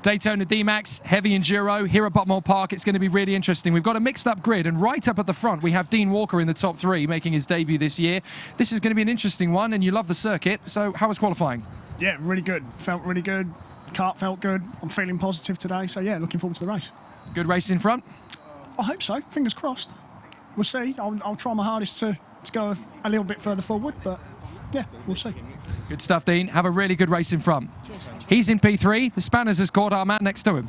Daytona DMAX, heavy enduro, here at Butmore Park. It's going to be really interesting. We've got a mixed up grid, and right up at the front, we have Dean Walker in the top three, making his debut this year. This is going to be an interesting one, and you love the circuit. So how was qualifying? Yeah, really good. Felt really good. Kart felt good. I'm feeling positive today. So yeah, looking forward to the race. Good race in front? I hope so. Fingers crossed. We'll see. I'll try my hardest to go a little bit further forward, but yeah, we'll see. Good stuff, Dean. Have a really good race in front. He's in P3. The Spanners has caught our man next to him.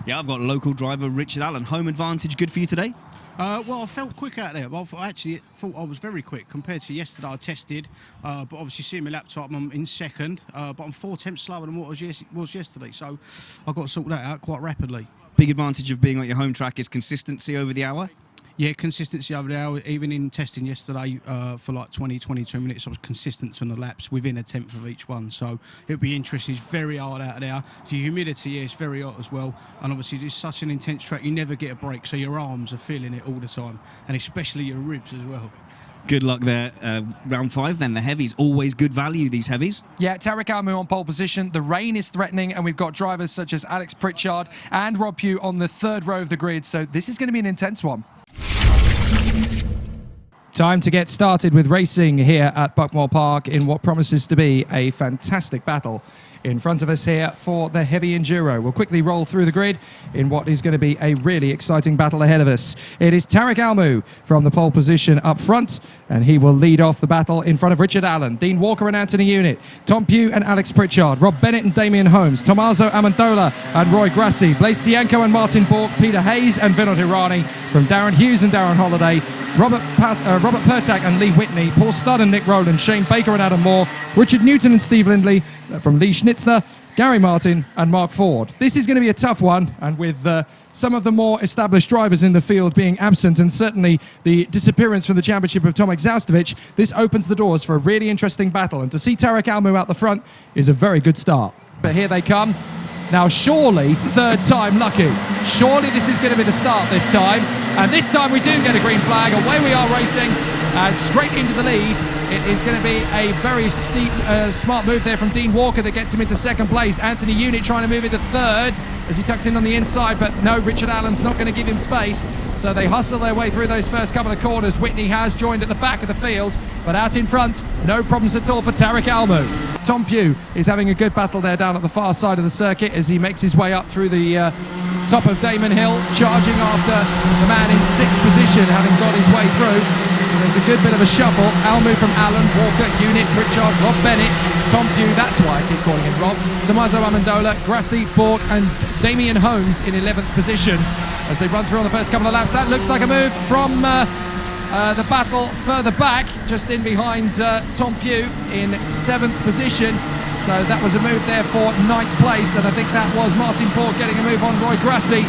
Yeah, I've got local driver Richard Allen. Home advantage good for you today? Well, I felt quick out there. Well, I actually thought I was very quick compared to yesterday. I tested, but obviously seeing my laptop, I'm in second, but I'm 4 tenths slower than what was yesterday. So I've got to sort that out quite rapidly. Big advantage of being at your home track is consistency over the hour? Yeah, consistency over the hour. Even in testing yesterday for like 20, 22 minutes, I was consistent on the laps within a tenth of each one. So it'll be interesting. It's very hard out there. The humidity here is very hot as well. And obviously it's such an intense track, you never get a break. So your arms are feeling it all the time. And especially your ribs as well. Good luck there. Round 5 then, the heavies. Always good value, these heavies. Yeah, Tarik Almou on pole position. The rain is threatening, and we've got drivers such as Alex Pritchard and Rob Pughe on the third row of the grid. So this is going to be an intense one. Time to get started with racing here at Butmore Park in what promises to be a fantastic battle in front of us here for the heavy enduro. We'll quickly roll through the grid in what is going to be a really exciting battle ahead of us. It is Tarik Almou from the pole position up front, and he will lead off the battle in front of Richard Allen, Dean Walker and Anthony Unit, Tom Pughe and Alex Pritchard, Rob Bennett and Damien Holmes, Tommaso Amendola and Roy Grassi, Blaise Cianco and Martin Bork, Peter Hayes and Vinod Hirani, from Darren Hughes and Darren Holiday, Robert Pertak and Lee Whitney, Paul Studd and Nick Rowland, Shane Baker and Adam Moore, Richard Newton and Steve Lindley, from Lee Schnitzler, Gary Martin and Mark Ford. This is going to be a tough one, and with some of the more established drivers in the field being absent, and certainly the disappearance from the championship of Tomek Zaustovic, this opens the doors for a really interesting battle, and to see Tarik Almou out the front is a very good start. But here they come. Now surely, third time lucky. Surely this is going to be the start this time, and this time we do get a green flag. Away we are racing, and straight into the lead. It is going to be a very steep, smart move there from Dean Walker that gets him into second place. Anthony Unit trying to move into third as he tucks in on the inside, but no, Richard Allen's not going to give him space. So they hustle their way through those first couple of corners. Whitney has joined at the back of the field, but out in front, no problems at all for Tarik Almou. Tom Pughe is having a good battle there down at the far side of the circuit as he makes his way up through the top of Damon Hill, charging after the man in 6th position, having got his way through. So there's a good bit of a shuffle. Almou from Allen, Walker, Unit, Pritchard, Rob Bennett, Tom Pughe, that's why I keep calling him Rob, Tommaso Amendola, Grassi, Bork and Damien Holmes in 11th position as they run through on the first couple of laps. That looks like a move from the battle further back, just in behind Tom Pughe in 7th position. So that was a move there for 9th place, and I think that was Martin Bork getting a move on Roy Grassi.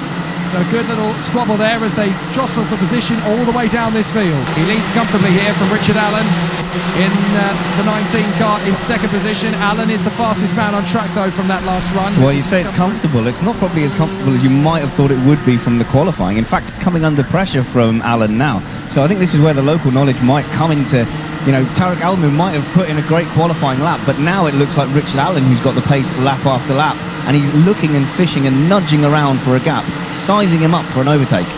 So a good little squabble there as they jostle for position all the way down this field. He leads comfortably here from Richard Allen in the 19 car in 2nd position. Allen is the fastest man on track though from that last run. Well, you say it's comfortable. It's not probably as comfortable as you might have thought it would be from the qualifying. In fact, coming under pressure from Allen now. So I think this is where the local knowledge might come into, you know, Tarik Almou might have put in a great qualifying lap, but now it looks like Richard Allen who's got the pace lap after lap, and he's looking and fishing and nudging around for a gap, sizing him up for an overtake.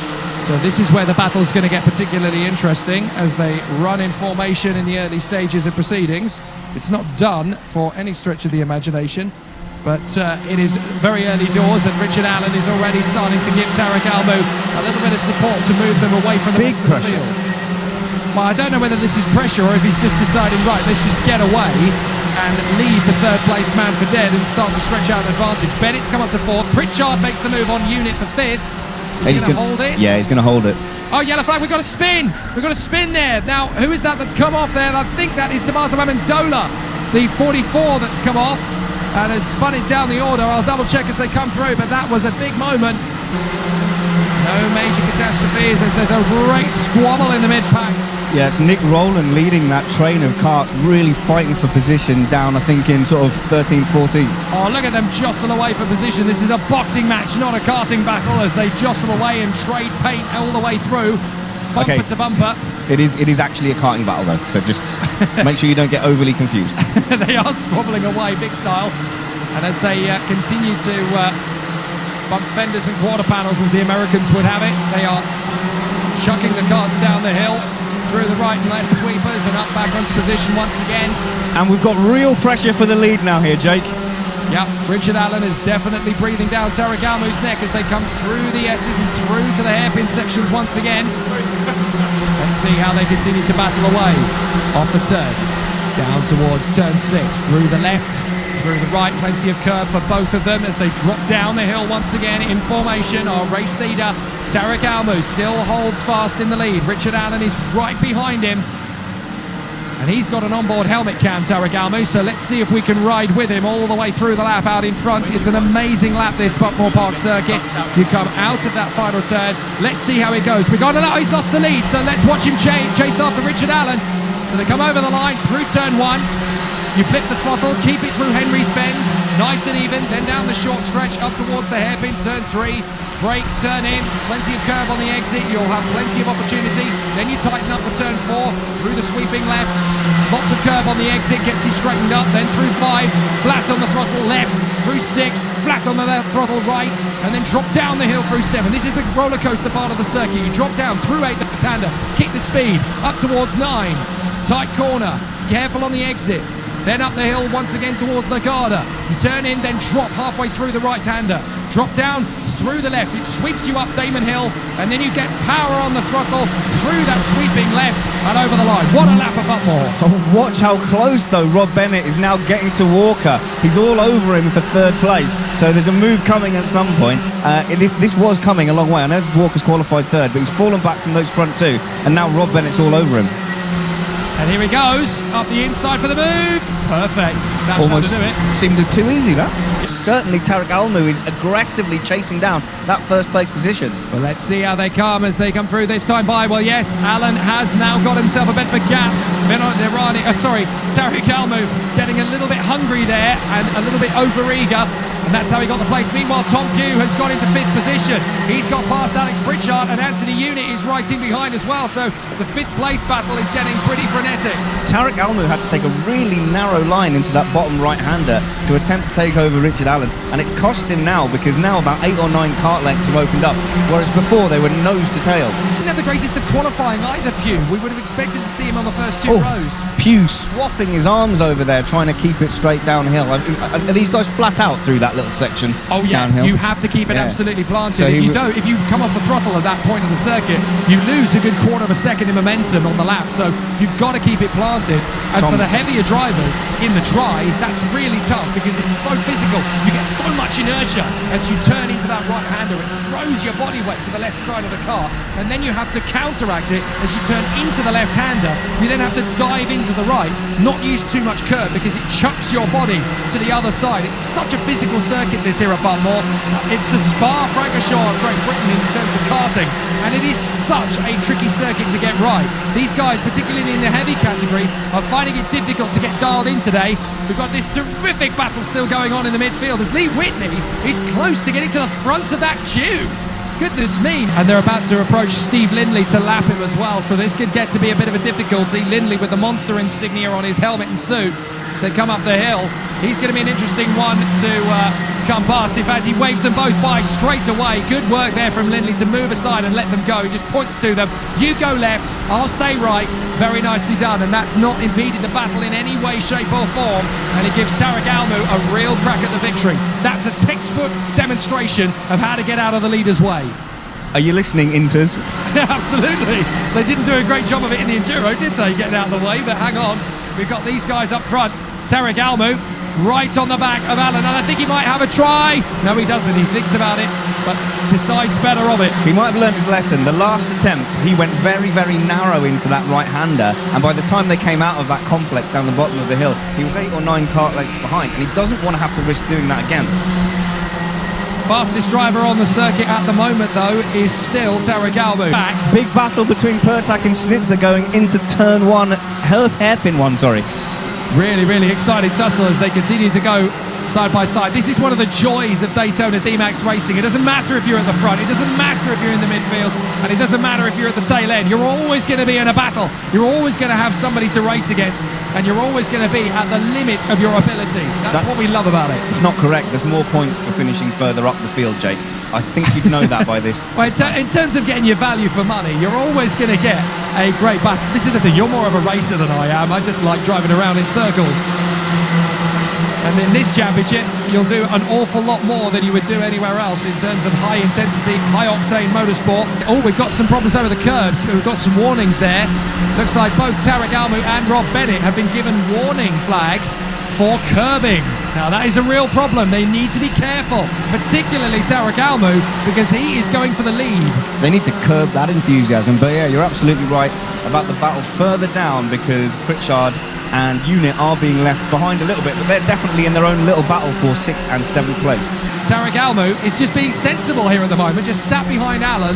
So this is where the battle's going to get particularly interesting as they run in formation in the early stages of proceedings. It's not done for any stretch of the imagination, but it is very early doors, and Richard Allen is already starting to give Tarik Almou a little bit of support to move them away from the big rest of the field. Well, I don't know whether this is pressure or if he's just deciding, right, let's just get away and leave the third place man for dead and start to stretch out an advantage. Bennett's come up to 4th. Pritchard makes the move on Unit for 5th. Is he going to hold it? Yeah, he's going to hold it. Oh, yellow flag, we've got a spin. We've got a spin there. Now, who is that that's come off there? And I think that is Tommaso Amendola, the 44 that's come off and has spun it down the order. I'll double check as they come through, but that was a big moment. No major catastrophes as there's a great squabble in the mid-pack. Yeah, it's Nick Rowland leading that train of karts, really fighting for position down, I think, in sort of 13th, 14th. Oh, look at them jostle away for position. This is a boxing match, not a karting battle, as they jostle away and trade paint all the way through, bumper to bumper. It is actually a karting battle, though, so just make sure you don't get overly confused. They are squabbling away, big style. And as they continue to bump fenders and quarter panels, as the Americans would have it. They are chucking the carts down the hill through the right and left sweepers and up back onto position once again. And we've got real pressure for the lead now here, Jake. Yep, Richard Allen is definitely breathing down Tarik Almou's neck as they come through the S's and through to the hairpin sections once again. Let's see how they continue to battle away. Off the turn, down towards turn 6, through the left, through the right, plenty of curb for both of them as they drop down the hill once again in formation. Our race leader, Tarik Almou, still holds fast in the lead. Richard Allen is right behind him. And he's got an onboard helmet cam, Tarik Almou, so let's see if we can ride with him all the way through the lap out in front. It's an amazing lap, this Buckmore Park circuit. You come out of that final turn. Let's see how it goes. We've got to know he's lost the lead, so let's watch him chase after Richard Allen. So they come over the line through turn 1. You flip the throttle, keep it through Henry's Bend, nice and even, then down the short stretch up towards the hairpin, turn 3. Brake, turn in, plenty of curve on the exit, you'll have plenty of opportunity. Then you tighten up for turn 4, through the sweeping left. Lots of curve on the exit, gets you straightened up, then through 5, flat on the throttle left, through 6, flat on the left throttle right, and then drop down the hill through 7. This is the roller coaster part of the circuit. You drop down through 8 left-hander, kick the speed, up towards 9. Tight corner, careful on the exit. Then up the hill once again towards the Garda. You turn in, then drop halfway through the right-hander. Drop down through the left. It sweeps you up Damon Hill, and then you get power on the throttle through that sweeping left and over the line. What a lap of Buckmore. Oh, watch how close, though, Rob Bennett is now getting to Walker. He's all over him for 3rd place, so there's a move coming at some point. This was coming a long way. I know Walker's qualified 3rd, but he's fallen back from those front 2, and now Rob Bennett's all over him. And here he goes, up the inside for the move. Perfect. That's Almost how to do it. seemed too easy, that. Certainly Tarik Almou is aggressively chasing down that 1st place position. Well, let's see how they come as they come through this time by. Well, yes, Allen has now got himself a bit of a gap. Tarik Almou getting a little bit hungry there and a little bit over-eager. And that's how he got the place. Meanwhile, Tom Pughe has got into 5th position. He's got past Alex Pritchard, and Anthony Unit is right in behind as well. So the 5th place battle is getting pretty frenetic. Tarik Almou had to take a really narrow line into that bottom right-hander to attempt to take over Richard Allen, and it's cost him now because now about 8 or 9 kart lengths have opened up, whereas before they were nose to tail. Didn't have the greatest of qualifying either, Pughe. We would have expected to see him on the first 2 rows. Pughe swapping his arms over there, trying to keep it straight downhill. Are these guys flat out through that little section? Oh yeah, downhill? You have to keep it absolutely planted. So if you come off the throttle at that point of the circuit, you lose a good quarter of a second in momentum on the lap. So you've got to keep it planted. And for the heavier drivers in the dry, that's really tough because it's so physical. You get so much inertia as you turn into that right-hander. It throws your body weight to the left side of the car, and then you have to counteract it as you turn into the left-hander. You then have to dive into the right, not use too much curve because it chucks your body to the other side. It's such a physical circuit, this here at Buckmore. It's the Spa-Francorchamps of Great Britain in terms of karting, and it is such a tricky circuit to get right. These guys, particularly in the heavy category, are finding it difficult to get dialed in today. We've got this terrific battle still going on in the midfield as Lee Whitney is close to getting to the front of that queue. Goodness me. And they're about to approach Steve Lindley to lap him as well, so this could get to be a bit of a difficulty. Lindley with the monster insignia on his helmet and suit as they come up the hill. He's going to be an interesting one to come past. In fact, he waves them both by straight away. Good work there from Lindley to move aside and let them go. He just points to them. You go left, I'll stay right. Very nicely done, and that's not impeded the battle in any way, shape or form, and it gives Tarik Almou a real crack at the victory. That's a textbook demonstration of how to get out of the leader's way. Are you listening, Inters? Yeah, absolutely. They didn't do a great job of it in the Enduro, did they, getting out of the way? But hang on, we've got these guys up front. Tarik Almou right on the back of Allen, and I think he might have a try. No, he doesn't. He thinks about it, but decides better of it. He might have learned his lesson. The last attempt, he went very, very narrow into that right-hander, and by the time they came out of that complex down the bottom of the hill, he was 8 or 9 kart lengths behind, and he doesn't want to have to risk doing that again. Fastest driver on the circuit at the moment, though, is still Tarik Almou. Back. Big battle between Pertak and Schnitzer going into turn 1, hairpin 1, sorry. Really, really exciting tussle as they continue to go side by side. This is one of the joys of Daytona DMAX racing. It doesn't matter if you're at the front, it doesn't matter if you're in the midfield, and it doesn't matter if you're at the tail end. You're always going to be in a battle. You're always going to have somebody to race against, and you're always going to be at the limit of your ability. That's what we love about it. It's not correct. There's more points for finishing further up the field, Jake. I think you'd know that by this. Well, in terms of getting your value for money, you're always going to get a great battle. This is the thing, you're more of a racer than I am. I just like driving around in circles. And in this championship, you'll do an awful lot more than you would do anywhere else in terms of high intensity, high octane motorsport. Oh, we've got some problems over the curbs. We've got some warnings there. Looks like both Tarik Almou and Rob Bennett have been given warning flags for curbing. Now that is a real problem. They need to be careful, particularly Tarik Almou, because he is going for the lead. They need to curb that enthusiasm. But yeah, you're absolutely right about the battle further down, because Pritchard and Unit are being left behind a little bit, but they're definitely in their own little battle for 6th and 7th place. Tarik Almou is just being sensible here at the moment, just sat behind Alan,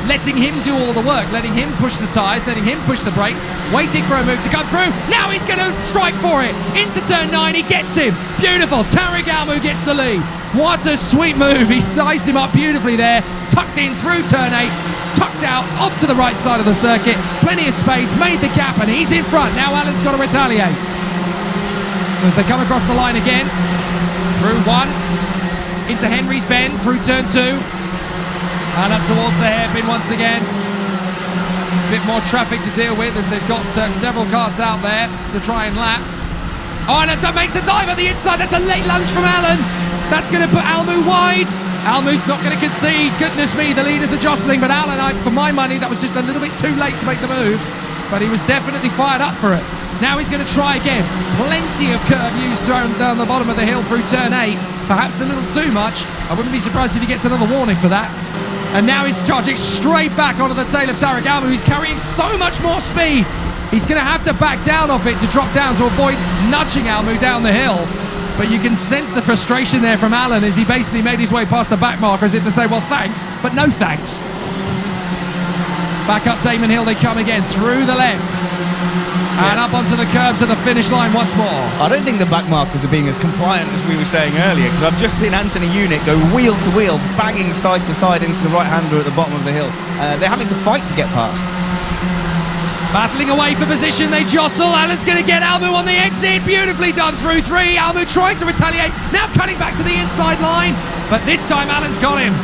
letting him do all the work, letting him push the tyres, letting him push the brakes, waiting for a move to come through. Now he's going to strike for it. Into turn 9, he gets him. Beautiful. Tarik Almou gets the lead. What a sweet move. He sized him up beautifully there, tucked in through turn 8, tucked out off to the right side of the circuit. Plenty of space, made the gap, and he's in front. Now Alan's got to retaliate. So as they come across the line again, through 1, into Henry's Bend, through turn 2, and up towards the hairpin once again. A bit more traffic to deal with as they've got several cars out there to try and lap. Oh, and that makes a dive at the inside. That's a late lunge from Alan. That's going to put Almou wide. Almou's not going to concede. Goodness me, the leaders are jostling, but Alan, for my money, that was just a little bit too late to make the move, but he was definitely fired up for it. Now he's going to try again. Plenty of curb used down the bottom of the hill through turn 8. Perhaps a little too much. I wouldn't be surprised if he gets another warning for that. And now he's charging straight back onto the tail of Tarik Almou. He's carrying so much more speed. He's going to have to back down off it to drop down to avoid nudging Almou down the hill. But you can sense the frustration there from Alan as he basically made his way past the back marker as if to say, well, thanks, but no thanks. Back up Damon Hill they come again, through the left. And up onto the curbs of the finish line once more. I don't think the back markers are being as compliant as we were saying earlier, because I've just seen Anthony Unit go wheel to wheel, banging side to side into the right-hander at the bottom of the hill. They're having to fight to get past. Battling away for position, they jostle. Alan's going to get Almou on the exit. Beautifully done through 3. Almou trying to retaliate, now cutting back to the inside line. But this time Alan's got him.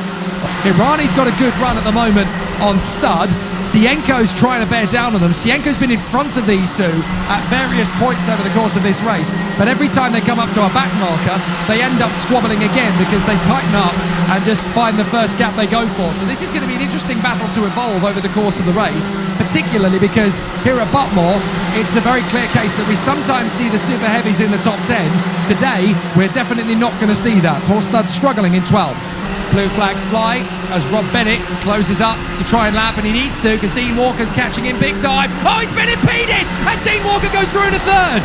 Irani's got a good run at the moment on stud. Sienko's trying to bear down on them. Sienko's been in front of these two at various points over the course of this race, but every time they come up to a back marker, they end up squabbling again because they tighten up and just find the first gap they go for. So this is going to be an interesting battle to evolve over the course of the race, particularly because here at Buckmore, it's a very clear case that we sometimes see the super heavies in the top 10. Today, we're definitely not going to see that. Paul Stud's struggling in 12th. Blue flags fly as Rob Bennett closes up to try and lap, and he needs to because Dean Walker's catching him big time. Oh, he's been impeded, and Dean Walker goes through in a 3rd.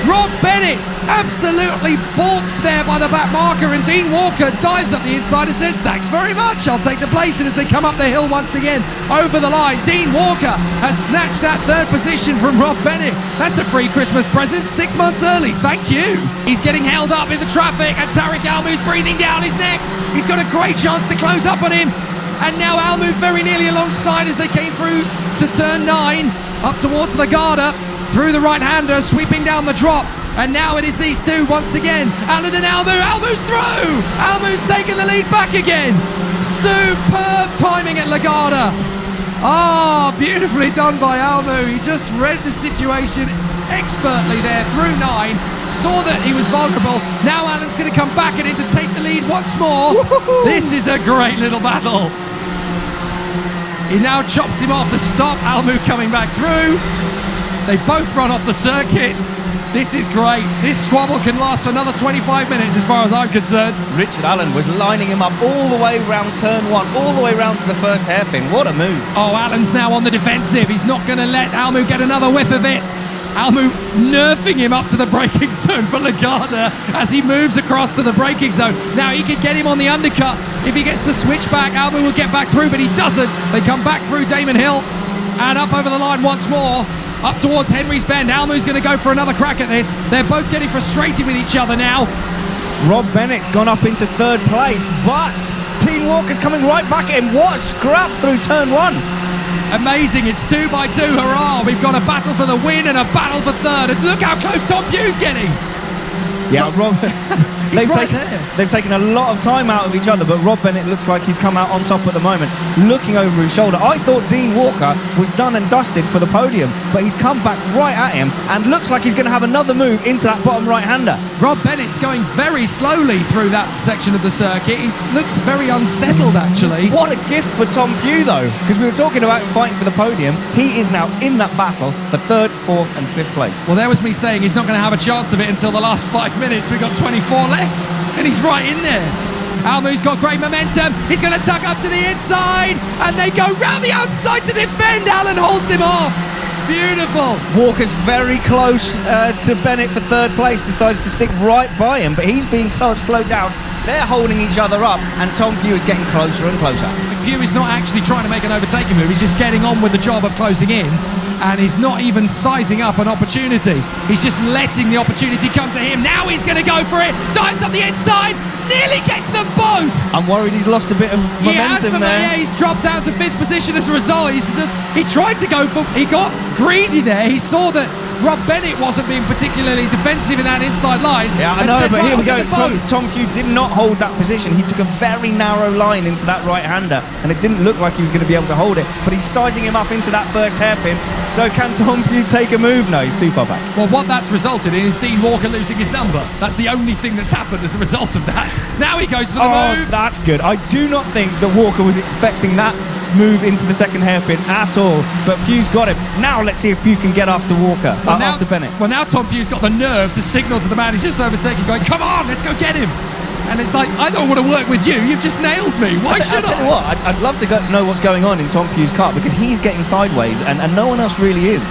Rob Bennett absolutely balked there by the back marker, and Dean Walker dives up the inside and says, thanks very much, I'll take the place. And as they come up the hill once again over the line, Dean Walker has snatched that 3rd position from Rob Bennett. That's a free Christmas present 6 months early, thank you. He's getting held up in the traffic, and Tarik Almou's breathing down his neck. He's got a great chance to close up on him, and now Almou very nearly alongside as they came through to turn 9, up towards the Garda, through the right-hander, sweeping down the drop. And now it is these two once again. Alan and Almou. Almou's through. Almou's taken the lead back again. Superb timing at Lagarda. Ah, beautifully done by Almou. He just read the situation expertly there through 9. Saw that he was vulnerable. Now Alan's going to come back at him to take the lead once more. Woo-hoo-hoo. This is a great little battle. He now chops him off to stop Almou coming back through. They both run off the circuit. This is great. This squabble can last for another 25 minutes as far as I'm concerned. Richard Allen was lining him up all the way round turn 1, all the way round to the first hairpin. What a move. Oh, Allen's now on the defensive. He's not going to let Almou get another whiff of it. Almou nerfing him up to the braking zone for Lagarda as he moves across to the braking zone. Now he could get him on the undercut. If he gets the switchback, Almou will get back through, but he doesn't. They come back through Damon Hill and up over the line once more. Up towards Henry's Bend. Almou's going to go for another crack at this. They're both getting frustrated with each other now. Rob Bennett's gone up into third place, but Dean Walker's coming right back at him. What a scrap through turn 1. Amazing, it's 2 by 2, hurrah! We've got a battle for the win and a battle for third, and look how close Tom Pugh's getting! Yeah, Rob. He's right there. They've taken a lot of time out of each other, but Rob Bennett looks like he's come out on top at the moment, looking over his shoulder. I thought Dean Walker was done and dusted for the podium, but he's come back right at him and looks like he's going to have another move into that bottom right-hander. Rob Bennett's going very slowly through that section of the circuit. He looks very unsettled, actually. What a gift for Tom Pughe, though, because we were talking about fighting for the podium. He is now in that battle for 3rd, 4th and 5th place. Well, there was me saying he's not going to have a chance of it until the last 5 minutes. We've got 24 left, and he's right in there. Almou's got great momentum. He's going to tuck up to the inside, and they go round the outside to defend. Alan holds him off. Beautiful. Walker's very close to Bennett for 3rd place, decides to stick right by him, but he's being slowed down. They're holding each other up, and Tom Pughe is getting closer and closer. Pughe is not actually trying to make an overtaking move. He's just getting on with the job of closing in, and he's not even sizing up an opportunity. He's just letting the opportunity come to him. Now he's going to go for it. Dives up the inside. Nearly gets them both. I'm worried he's lost a bit of momentum there. Yeah, he's dropped down to 5th position as a result. He tried to go for... He got greedy there. He saw that Rob Bennett wasn't being particularly defensive in that inside line. Yeah, I know, but here we go. Tom Pughe did not hold that position. He took a very narrow line into that right-hander, and it didn't look like he was going to be able to hold it, but he's sizing him up into that first hairpin. So can Tom Pughe take a move? No, he's too far back. Well, what that's resulted in is Dean Walker losing his number. That's the only thing that's happened as a result of that. Now he goes for the move. That's good. I do not think that Walker was expecting that move into the second hairpin at all, but Pugh's got him. Now let's see if Pughe can get after Walker, after Bennett. Well, now Tom Pugh's got the nerve to signal to the man he's just overtaking, going, come on, let's go get him. And it's like, I don't want to work with you. You've just nailed me. Why should I? I'll tell you what, I'd love to know what's going on in Tom Pugh's car, because he's getting sideways and no one else really is.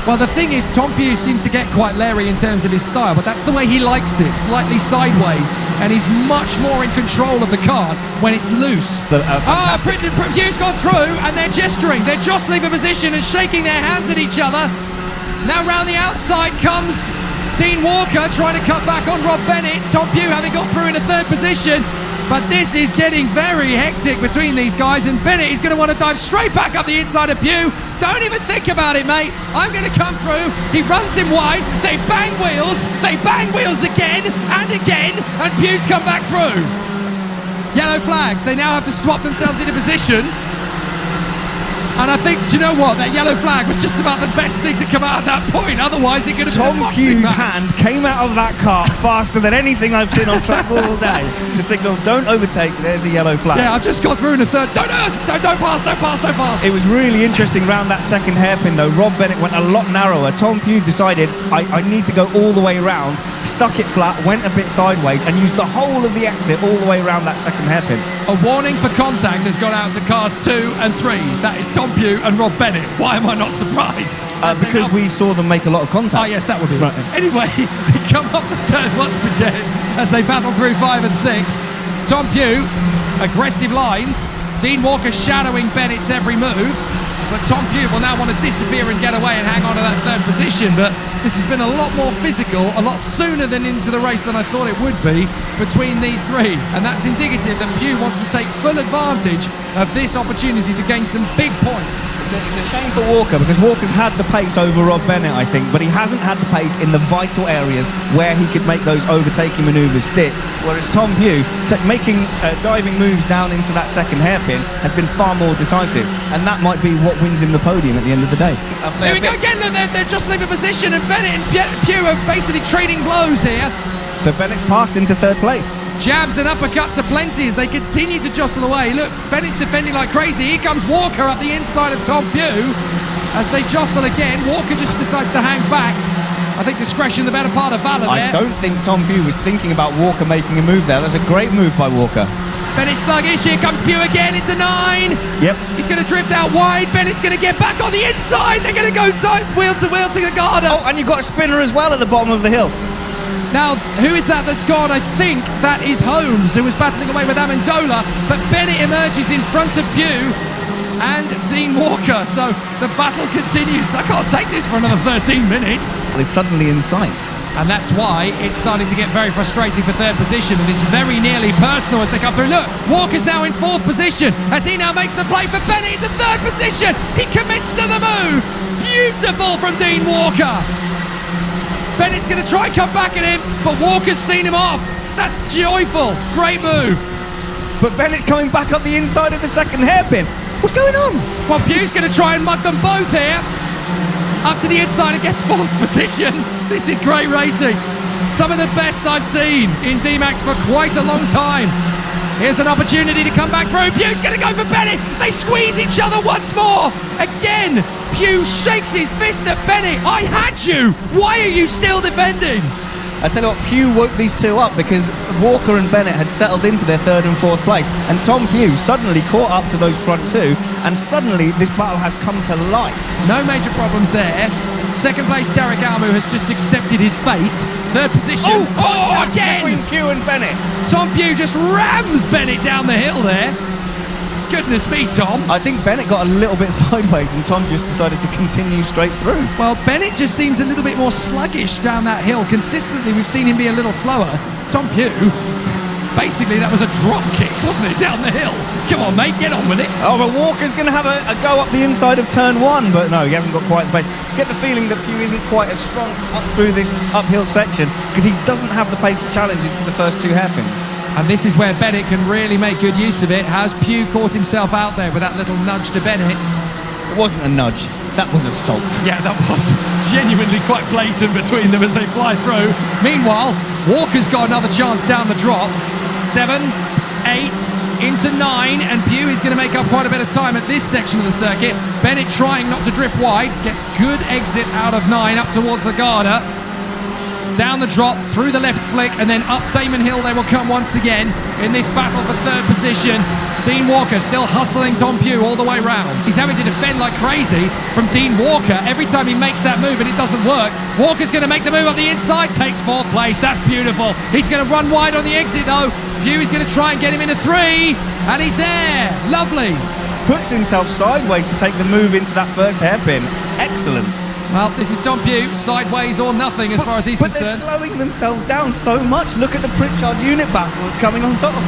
Well, the thing is, Tom Pughe seems to get quite leery in terms of his style, but that's the way he likes it, slightly sideways, and he's much more in control of the car when it's loose. Pugh's gone through, and they're gesturing. They're jostling for position and shaking their hands at each other. Now round the outside comes Dean Walker trying to cut back on Rob Bennett. Tom Pughe having got through in a 3rd position. But this is getting very hectic between these guys, and Bennett is going to want to dive straight back up the inside of Pughe. Don't even think about it, mate. I'm going to come through. He runs him wide. They bang wheels. They bang wheels again, and Pugh's come back through. Yellow flags. They now have to swap themselves into position. And I think, do you know what? That yellow flag was just about the best thing to come out at that point. Otherwise, it could have been a boxing Pugh's match. hand came out of that car faster than anything I've seen on track all day to signal, don't overtake, there's a yellow flag. Yeah, I've just got through in a 3rd. Don't pass. It was really interesting round that second hairpin, though. Rob Bennett went a lot narrower. Tom Pughe decided, I need to go all the way round, stuck it flat, went a bit sideways, and used the whole of the exit all the way around that second hairpin. A warning for contact has gone out to cars 2 and 3. That is Tom Pughe and Rob Bennett. Why am I not surprised? Because we saw them make a lot of contact. Oh, yes, that would be right. Anyway, they come up the turn once again as they battle through 5 and 6. Tom Pughe, aggressive lines. Dean Walker shadowing Bennett's every move. But Tom Pughe will now want to disappear and get away and hang on to that 3rd position. But this has been a lot more physical, a lot sooner than into the race than I thought it would be between these 3. And that's indicative that Pughe wants to take full advantage of this opportunity to gain some big points. It's a shame for Walker, because Walker's had the pace over Rob Bennett, I think, but he hasn't had the pace in the vital areas where he could make those overtaking manoeuvres stick. Whereas Tom Pughe, making diving moves down into that second hairpin has been far more decisive, and that might be what wins him the podium at the end of the day. Here we go again. They're just leaving position, and Bennett and Pughe are basically trading blows here. So Bennett's passed into 3rd place. Jabs and uppercuts aplenty as they continue to jostle away. Look, Bennett's defending like crazy. Here comes Walker up the inside of Tom Pughe as they jostle again. Walker just decides to hang back. I think discretion the better part of valor there. I don't think Tom Pughe was thinking about Walker making a move there. That's a great move by Walker. Bennett sluggish. Here comes Pughe again into 9. Yep. He's going to drift out wide. Bennett's going to get back on the inside. They're going to go tight, wheel to the Garda. Oh, and you've got a spinner as well at the bottom of the hill. Now, who is that that's gone? I think that is Holmes, who was battling away with Amendola, but Bennett emerges in front of Pughe and Dean Walker, so the battle continues. I can't take this for another 13 minutes. It's suddenly in sight. And that's why it's starting to get very frustrating for third position, and it's very nearly personal as they come through. Look, Walker's now in fourth position as he now makes the play for Bennett into third position. He commits to the move. Beautiful from Dean Walker. Bennett's going to try and come back at him, but Walker's seen him off. That's joyful. Great move. But Bennett's coming back up the inside of the second hairpin. What's going on? Well, Pughe's going to try and mug them both here. Up to the inside and gets fourth position. This is great racing. Some of the best I've seen in DMAX for quite a long time. Here's an opportunity to come back through. Pughe's going to go for Bennett. They squeeze each other once more. Again, Pughe shakes his fist at Bennett. I had you. Why are you still defending? I tell you what, Pughe woke these two up because Walker and Bennett had settled into their third and fourth place, and Tom Pughe suddenly caught up to those front two, and suddenly this battle has come to life. No major problems there. Second place, Tarik Almou has just accepted his fate. Third position. Oh, again! Between Pughe and Bennett. Tom Pughe just rams Bennett down the hill there. Goodness me, Tom. I think Bennett got a little bit sideways and Tom just decided to continue straight through. Well, Bennett just seems a little bit more sluggish down that hill. Consistently, we've seen him be a little slower. Tom Pughe, basically that was a drop kick, wasn't it, down the hill? Come on, mate, get on with it. Oh, but Walker's going to have a go up the inside of turn one, but no, he hasn't got quite the pace. Get the feeling that Pughe isn't quite as strong up through this uphill section because he doesn't have the pace to challenge into the first two hairpins. And this is where Bennett can really make good use of it. Has Pughe caught himself out there with that little nudge to Bennett? It wasn't a nudge, that was assault. Yeah, that was genuinely quite blatant between them as they fly through. Meanwhile, Walker's got another chance down the drop. 7, 8, into 9, and Pughe is going to make up quite a bit of time at this section of the circuit. Bennett trying not to drift wide, gets good exit out of 9 up towards the Garda. Down the drop, through the left flick, and then up Damon Hill they will come once again in this battle for third position. Dean Walker still hustling Tom Pughe all the way round. He's having to defend like crazy from Dean Walker every time he makes that move and it doesn't work. Walker's going to make the move up the inside, takes fourth place. That's beautiful. He's going to run wide on the exit though. Pughe is going to try and get him into 3, and he's there. Lovely. Puts himself sideways to take the move into that first hairpin. Excellent. Well, this is Tom Pughe, sideways or nothing as far as he's but concerned. They're slowing themselves down so much. Look at the Pritchard unit battle that's coming on top of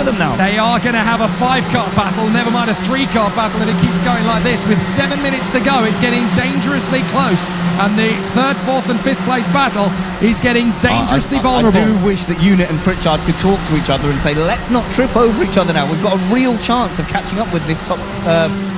them now. They are going to have a 5-car battle, never mind a 3-car battle if it keeps going like this. With 7 minutes to go, it's getting dangerously close. And the 3rd, 4th and 5th place battle is getting dangerously vulnerable. I do wish that Unit and Pritchard could talk to each other and say, let's not trip over each other now. We've got a real chance of catching up with this top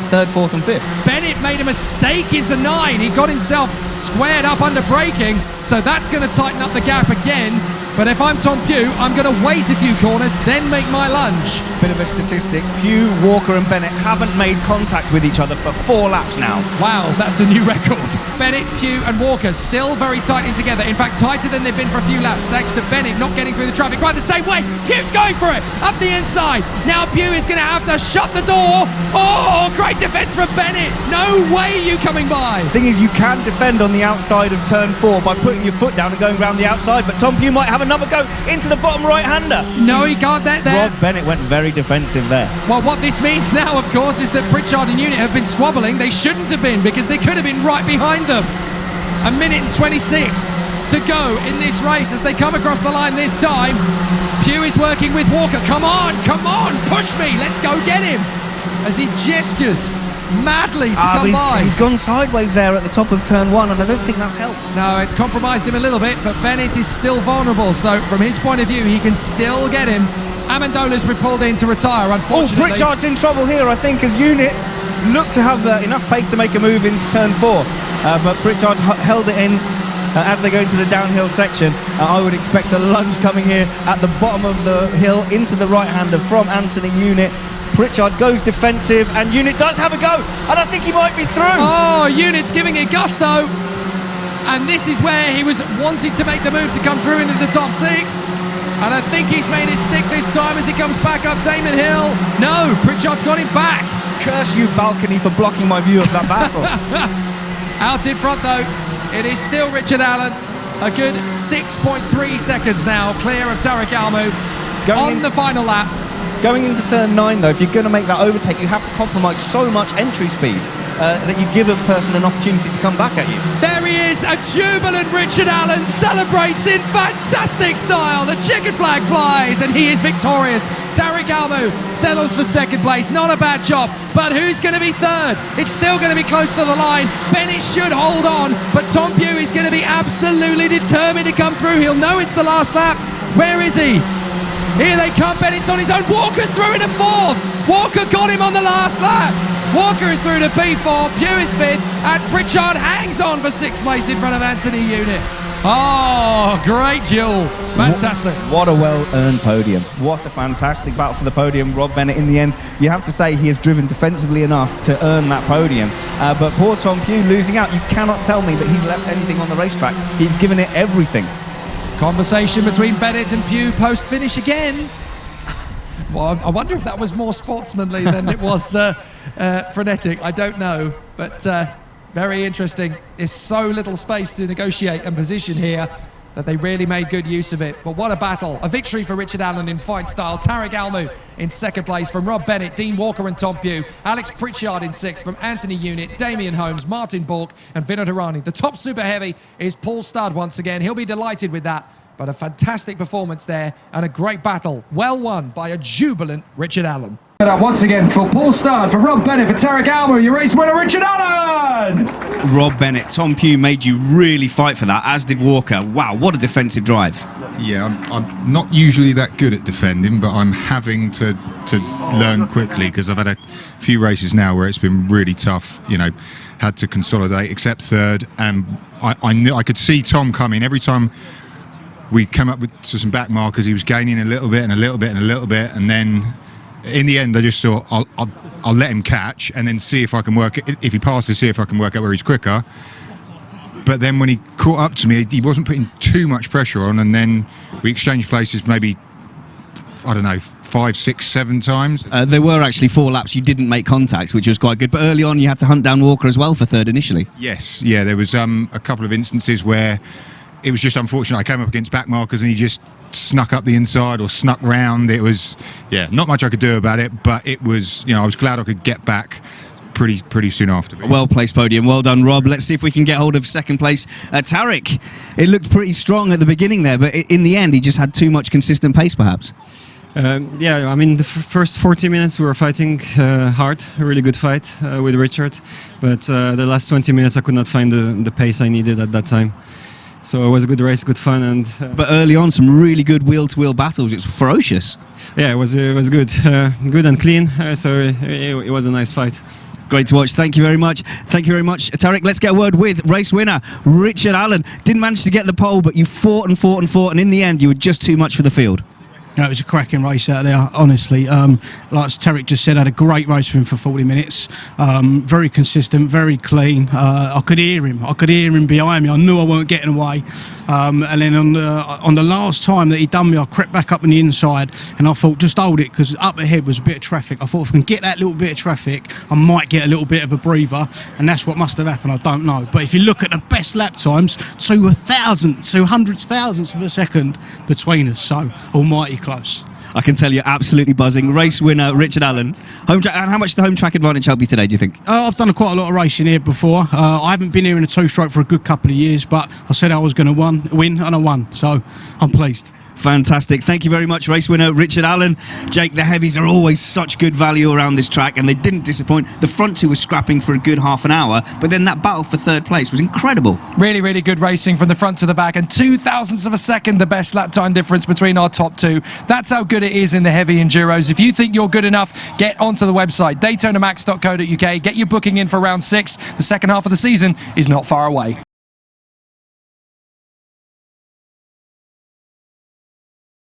3rd, 4th and 5th. Bennett made a mistake into 9. He got himself squared up under braking, so that's going to tighten up the gap again. But if I'm Tom Pughe, I'm going to wait a few corners, then make my lunge. Bit of a statistic, Pughe, Walker and Bennett haven't made contact with each other for 4 laps now. Wow, that's a new record. Bennett, Pughe and Walker still very tight in together. In fact, tighter than they've been for a few laps. Thanks to Bennett not getting through the traffic quite the same way. Pughe's going for it, up the inside. Now Pughe is going to have to shut the door. Oh, great defence from Bennett. No way you coming by. The thing is, you can defend on the outside of turn 4 by putting your foot down and going around the outside, but Tom Pughe might have another go into the bottom right-hander. No, he can't there. Rob Bennett went very defensive there. Well, what this means now, of course, is that Pritchard and Unit have been squabbling. They shouldn't have been, because they could have been right behind them. 1 minute and 26 to go in this race as they come across the line this time. Pughe is working with Walker. Come on, push me, let's go get him. As he gestures madly to come by. He's gone sideways there at the top of turn 1, and I don't think that's helped. No, it's compromised him a little bit, but Bennett is still vulnerable, so from his point of view, he can still get him. Amendola's been pulled in to retire, unfortunately. Oh, Pritchard's in trouble here, I think, as Unit looked to have enough pace to make a move into turn 4, but Pritchard held it in as they go into the downhill section. I would expect a lunge coming here at the bottom of the hill into the right-hander from Anthony Unit. Pritchard goes defensive, and Unit does have a go, and I think he might be through. Oh, Unit's giving it gusto, and this is where he was wanting to make the move to come through into the top 6, and I think he's made his stick this time as he comes back up Damon Hill. No, Pritchard's got him back. Curse you, balcony, for blocking my view of that battle. Out in front though, it is still Richard Allen, a good 6.3 seconds now clear of Tarik Almou on the final lap. Going into turn 9 though, if you're going to make that overtake, you have to compromise so much entry speed. that you give a person an opportunity to come back at you. There he is, a jubilant Richard Allen celebrates in fantastic style. The chicken flag flies and he is victorious. Tarik Almou settles for second place. Not a bad job, but who's going to be third? It's still going to be close to the line. Bennett should hold on, but Tom Pughe is going to be absolutely determined to come through. He'll know it's the last lap. Where is he? Here they come, Bennett's on his own. Walker's through in a fourth. Walker got him on the last lap. Walker is through to P4, Pughe is fifth, and Pritchard hangs on for sixth place in front of Anthony Unit. Oh, great duel. Fantastic. What a well-earned podium. What a fantastic battle for the podium. Rob Bennett, in the end, you have to say he has driven defensively enough to earn that podium. But poor Tom Pughe losing out. You cannot tell me that he's left anything on the racetrack. He's given it everything. Conversation between Bennett and Pughe post-finish again. Well, I wonder if that was more sportsmanly than it was frenetic. I don't know, but very interesting. There's so little space to negotiate and position here that they really made good use of it. But what a battle. A victory for Richard Allen in fight style. Tarik Almou in second place from Rob Bennett, Dean Walker and Tom Pughe. Alex Pritchard in sixth from Anthony Unit, Damien Holmes, Martin Bork and Vinod Hirani. The top super heavy is Paul Studd once again. He'll be delighted with that. But a fantastic performance there and a great battle. Well won by a jubilant Richard Allen. Once again for Paul Studd, for Rob Bennett, for Tarik Almou, your race winner, Richard Allen! Rob Bennett, Tom Pughe made you really fight for that, as did Walker. Wow, what a defensive drive. Yeah, I'm not usually that good at defending, but I'm having to learn quickly because I've had a few races now where it's been really tough, you know, had to consolidate, except third, and I knew I could see Tom coming. Every time we come up with some back markers, he was gaining a little bit and a little bit and a little bit, and then in the end I just thought I'll let him catch and then see if I can work it. If he passes, see if I can work out where he's quicker. But then when he caught up to me, he wasn't putting too much pressure on, and then we exchanged places maybe, I don't know, 5, 6, 7 times. There were actually 4 laps you didn't make contact, which was quite good. But early on, you had to hunt down Walker as well for third initially. Yes, yeah, there was a couple of instances where it was just unfortunate. I came up against back markers and he just snuck up the inside or snuck round. It was, yeah, not much I could do about it, but it was, you know, I was glad I could get back pretty soon after. Well-placed podium. Well done, Rob. Let's see if we can get hold of second place. Tarik, it looked pretty strong at the beginning there, but in the end, he just had too much consistent pace, perhaps. Yeah, I mean, the first 40 minutes we were fighting hard, a really good fight with Richard, but the last 20 minutes I could not find the pace I needed at that time. So it was a good race, good fun, and but early on, some really good wheel-to-wheel battles. It's ferocious. Yeah, it was good, good and clean. So it was a nice fight. Great to watch. Thank you very much. Thank you very much, Tarik. Let's get a word with race winner Richard Allen. Didn't manage to get the pole, but you fought and fought and fought, and in the end, you were just too much for the field. It was a cracking race out there, honestly. Like Tarik just said, I had a great race with him for 40 minutes. Very consistent, very clean. I could hear him behind me. I knew I weren't getting away. And then on the last time that he done me, I crept back up on the inside and I thought, just hold it, because up ahead was a bit of traffic. I thought if I can get that little bit of traffic, I might get a little bit of a breather, and that's what must have happened. I don't know. But if you look at the best lap times, 200 thousandths of a second between us, so almighty close. I can tell you're absolutely buzzing. Race winner Richard Allen. And how much did the home track advantage help you today, do you think? I've done quite a lot of racing here before. I haven't been here in a two-stroke for a good couple of years, but I said I was going to win, and I won, so I'm pleased. Fantastic. Thank you very much, race winner Richard Allen. Jake, the heavies are always such good value around this track, and they didn't disappoint. The front two were scrapping for a good half an hour, but then that battle for third place was incredible. Really, really good racing from the front to the back, and 0.02 of a second, the best lap time difference between our top two. That's how good it is in the heavy enduros. If you think you're good enough, get onto the website, daytonamax.co.uk. Get your booking in for round 6. The second half of the season is not far away.